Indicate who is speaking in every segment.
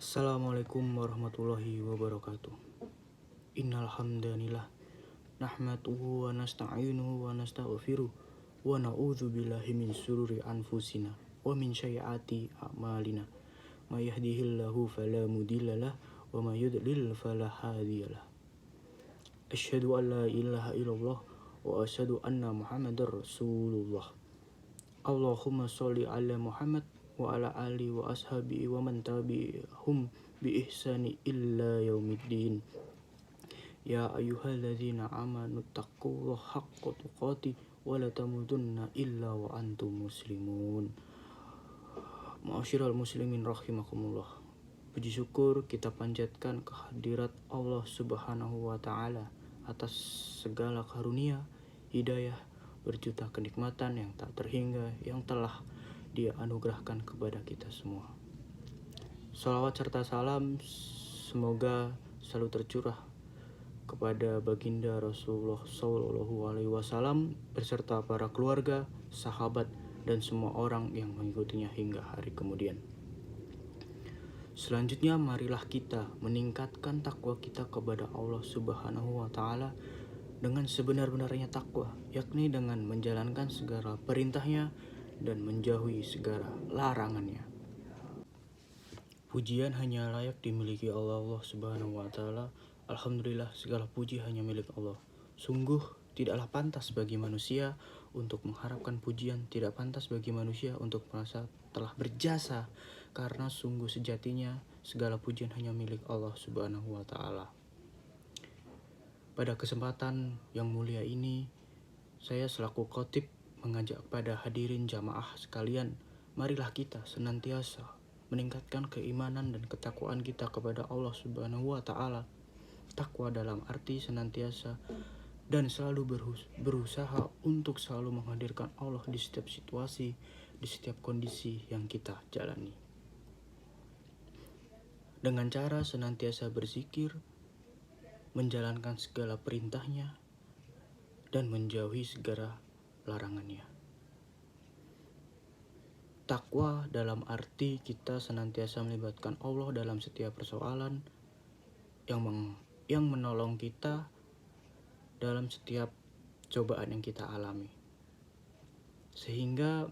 Speaker 1: Assalamualaikum warahmatullahi wabarakatuh. Innal hamdanillah nahmaduhu wa nasta'inuhu wa nastaghfiruh wa na'udzu billahi min syururi anfusina wa min sayyiati a'malina. May yahdihillahu fala mudhillalah wa may yudlil fala hadiyalah. Asyhadu an la ilaha illallah wa asyhadu anna Muhammadar Rasulullah. Allahumma sholli ala Muhammad wa ala ali wa ashabi wa man tabi'ahum bi ihsani illa yaumiddin. Ya ayyuhalladzina amanu taqullaha haqqa tuqatih wa la tamutunna illa wa antum muslimun. Ma'asyiral muslimin rahimakumullah. Puji syukur kita panjatkan kehadirat Allah Subhanahu wa taala atas segala karunia, hidayah, berjuta kenikmatan yang tak terhingga yang telah Dia anugerahkan kepada kita semua. Salawat serta salam semoga selalu tercurah kepada baginda Rasulullah SAW beserta para keluarga, sahabat, dan semua orang yang mengikutinya hingga hari kemudian. Selanjutnya marilah kita meningkatkan takwa kita kepada Allah Subhanahu wa taala dengan sebenar-benarnya takwa, yakni dengan menjalankan segala perintahnya dan menjauhi segala larangannya. Pujian hanya layak dimiliki Allah Subhanahu wa taala. Alhamdulillah, segala puji hanya milik Allah. Sungguh tidaklah pantas bagi manusia untuk mengharapkan pujian, tidak pantas bagi manusia untuk merasa telah berjasa, karena sungguh sejatinya segala pujian hanya milik Allah Subhanahu wa taala. Pada kesempatan yang mulia ini, saya selaku khotib mengajak pada hadirin jamaah sekalian, marilah kita senantiasa meningkatkan keimanan dan ketakwaan kita kepada Allah Subhanahu wa taala. Takwa dalam arti senantiasa dan selalu berusaha untuk selalu menghadirkan Allah di setiap situasi, di setiap kondisi yang kita jalani. Dengan cara senantiasa berzikir, menjalankan segala perintahnya, dan menjauhi segala larangannya. Takwa dalam arti kita senantiasa melibatkan Allah dalam setiap persoalan yang menolong kita dalam setiap cobaan yang kita alami, sehingga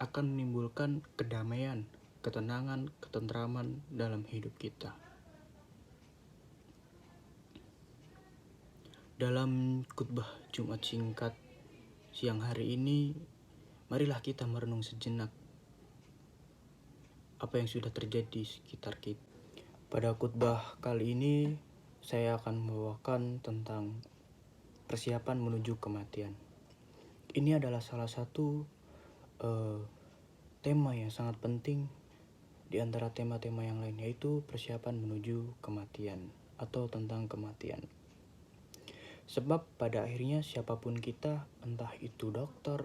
Speaker 1: akan menimbulkan kedamaian, ketenangan, ketentraman dalam hidup kita. Dalam khutbah Jumat singkat siang hari ini, marilah kita merenung sejenak apa yang sudah terjadi di sekitar kita. Pada khutbah kali ini, saya akan membawakan tentang persiapan menuju kematian. Ini adalah salah satu tema yang sangat penting di antara tema-tema yang lain, yaitu persiapan menuju kematian atau tentang kematian. Sebab pada akhirnya siapapun kita, entah itu dokter,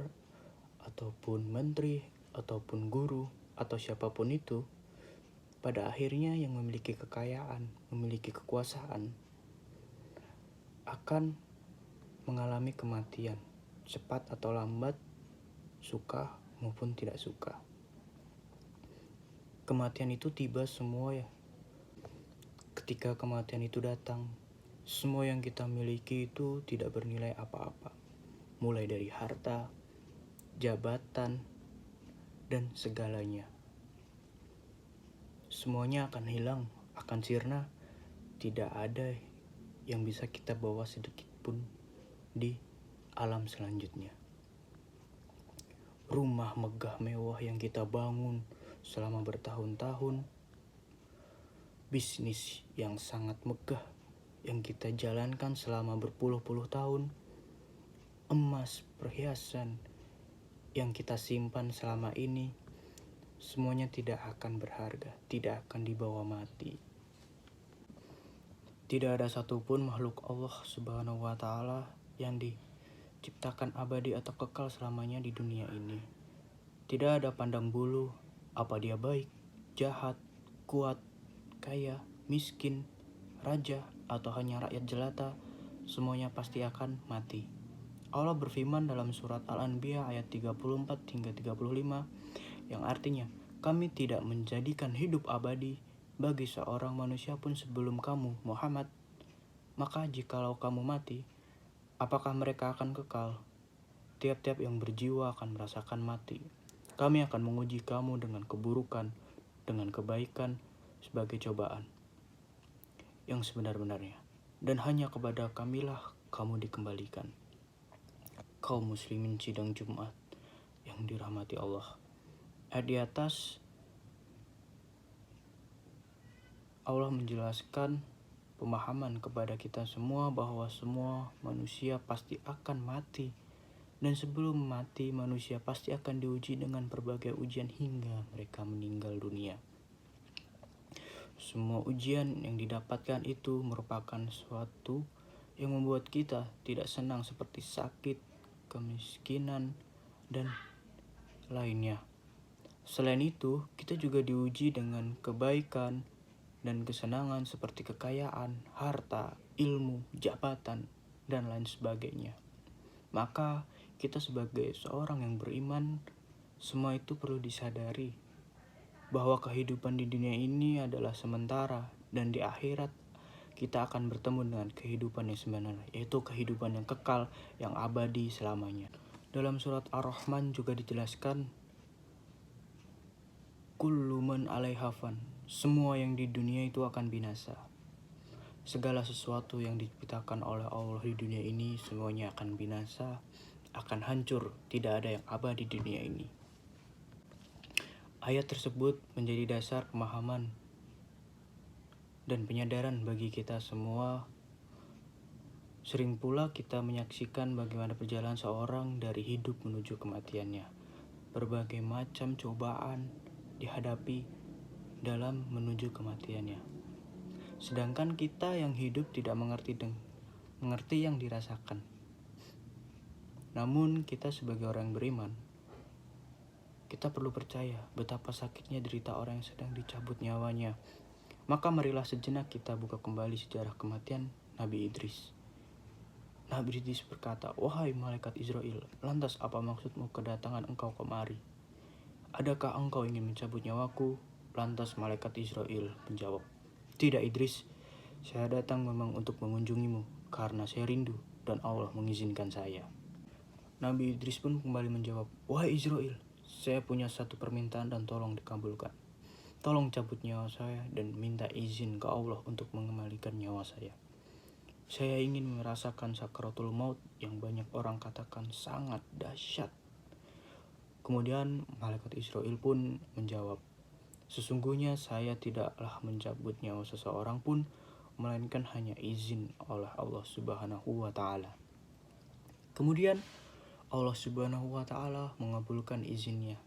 Speaker 1: ataupun menteri, ataupun guru, atau siapapun itu, pada akhirnya yang memiliki kekayaan, memiliki kekuasaan, akan mengalami kematian, cepat atau lambat, suka maupun tidak suka. Kematian itu tiba semua ya. Ketika kematian itu datang, semua yang kita miliki itu tidak bernilai apa-apa. Mulai dari harta, jabatan, dan segalanya. Semuanya akan hilang, akan sirna. Tidak ada yang bisa kita bawa sedikit pun di alam selanjutnya. Rumah megah mewah yang kita bangun selama bertahun-tahun, bisnis yang sangat megah yang kita jalankan selama berpuluh-puluh tahun, emas, perhiasan yang kita simpan selama ini, semuanya tidak akan berharga, tidak akan dibawa mati. Tidak ada satupun makhluk Allah Subhanahu wa taala yang diciptakan abadi atau kekal selamanya di dunia ini. Tidak ada pandang bulu apa dia baik, jahat, kuat, kaya, miskin, raja, atau hanya rakyat jelata, semuanya pasti akan mati. Allah berfirman dalam surat Al-Anbiya ayat 34 hingga 35 yang artinya, kami tidak menjadikan hidup abadi bagi seorang manusia pun sebelum kamu, Muhammad. Maka jikalau kamu mati, apakah mereka akan kekal? Tiap-tiap yang berjiwa akan merasakan mati. Kami akan menguji kamu dengan keburukan, dengan kebaikan sebagai cobaan yang sebenar-benarnya. Dan hanya kepada kamilah kamu dikembalikan. Kaum muslimin sidang Jumat yang dirahmati Allah. Di atas Allah menjelaskan pemahaman kepada kita semua bahwa semua manusia pasti akan mati. Dan sebelum mati, manusia pasti akan diuji dengan berbagai ujian hingga mereka meninggal dunia. Semua ujian yang didapatkan itu merupakan suatu yang membuat kita tidak senang seperti sakit, kemiskinan, dan lainnya. Selain itu, kita juga diuji dengan kebaikan dan kesenangan seperti kekayaan, harta, ilmu, jabatan, dan lain sebagainya. Maka kita sebagai seorang yang beriman, semua itu perlu disadari bahwa kehidupan di dunia ini adalah sementara dan di akhirat kita akan bertemu dengan kehidupan yang sebenarnya, yaitu kehidupan yang kekal, yang abadi selamanya. Dalam surat Ar-Rahman juga dijelaskan, kullu man 'alaiha fan, semua yang di dunia itu akan binasa. Segala sesuatu yang diciptakan oleh Allah di dunia ini semuanya akan binasa, akan hancur, tidak ada yang abadi di dunia ini. Ayat tersebut menjadi dasar pemahaman dan penyadaran bagi kita semua. Sering pula kita menyaksikan bagaimana perjalanan seorang dari hidup menuju kematiannya. Berbagai macam cobaan dihadapi dalam menuju kematiannya. Sedangkan kita yang hidup tidak mengerti yang dirasakan. Namun kita sebagai orang yang beriman, kita perlu percaya betapa sakitnya derita orang yang sedang dicabut nyawanya. Maka marilah sejenak kita buka kembali sejarah kematian Nabi Idris. Nabi Idris berkata, wahai malaikat Israel, lantas apa maksudmu kedatangan engkau kemari? Adakah engkau ingin mencabut nyawaku? Lantas malaikat Israel menjawab, tidak Idris, saya datang memang untuk mengunjungimu karena saya rindu dan Allah mengizinkan saya. Nabi Idris pun kembali menjawab, wahai Israel, saya punya satu permintaan dan tolong dikabulkan. Tolong cabut nyawa saya dan minta izin ke Allah untuk mengembalikan nyawa saya. Saya ingin merasakan sakaratul maut yang banyak orang katakan sangat dahsyat. Kemudian malaikat Israel pun menjawab, sesungguhnya saya tidaklah mencabut nyawa seseorang pun, melainkan hanya izin oleh Allah Subhanahu wa Ta'ala. Kemudian Allah Subhanahu wa Ta'ala mengabulkan izinnya.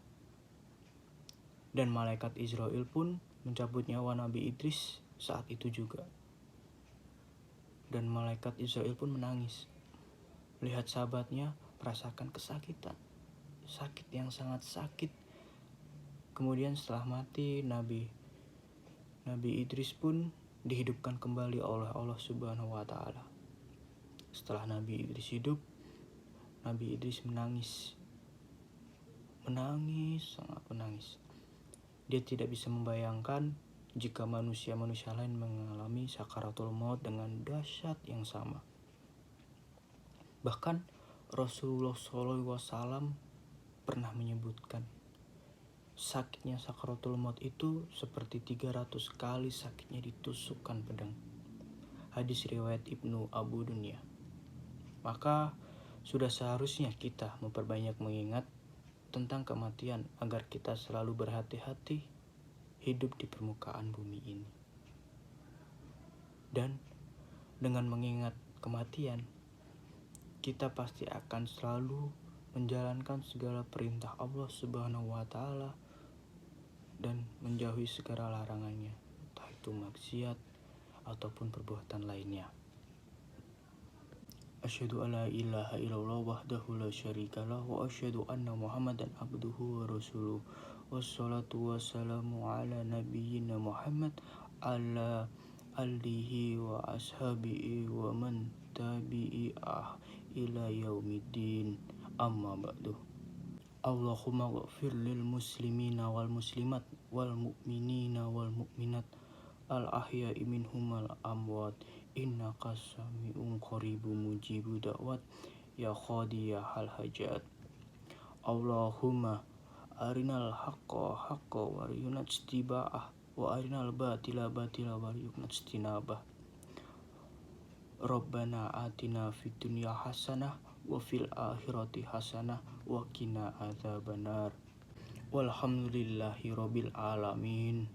Speaker 1: Dan malaikat Israel pun mencabut nyawa Nabi Idris saat itu juga. Dan malaikat Israel pun menangis. Melihat sahabatnya merasakan kesakitan. Sakit yang sangat sakit. Kemudian setelah mati, Nabi Idris pun dihidupkan kembali oleh Allah Subhanahu wa Ta'ala. Setelah Nabi Idris hidup, Nabi Idris menangis, sangat menangis. Dia tidak bisa membayangkan jika manusia-manusia lain mengalami sakaratul maut dengan dahsyat yang sama. Bahkan Rasulullah SAW pernah menyebutkan, sakitnya sakaratul maut itu seperti 300 kali sakitnya ditusukkan pedang. Hadis riwayat Ibnu Abu Dunya. Maka sudah seharusnya kita memperbanyak mengingat tentang kematian agar kita selalu berhati-hati hidup di permukaan bumi ini. Dan dengan mengingat kematian, kita pasti akan selalu menjalankan segala perintah Allah Subhanahu wa Ta'ala dan menjauhi segala larangannya, entah itu maksiat ataupun perbuatan lainnya. Asyhadu alla ilaha illallah wahdahu la syarikalah wa asyhadu anna Muhammadan abduhu wa rasuluh. Wassalatu wassalamu ala nabiyyina Muhammad ala alihi wa ashabihi wa man tabi'ah ila yaumiddin. Amma ba'du. Allahumma ghafir lil muslimina wal muslimat wal mu'minina wal mu'minat al-ahya'i minhum al-amwat innaka sami'un qaribun mujibu da'wat ya qadiyahal hajat. Allahumma arinal haqqa haqqa wariyuna istiba'ah wa arinal batila batila wariyuna istinabah. Rabbana atina fid dunya hasanah wa fil akhirati hasanah wa qina adzabannar. Walhamdulillahi rabbil alamin.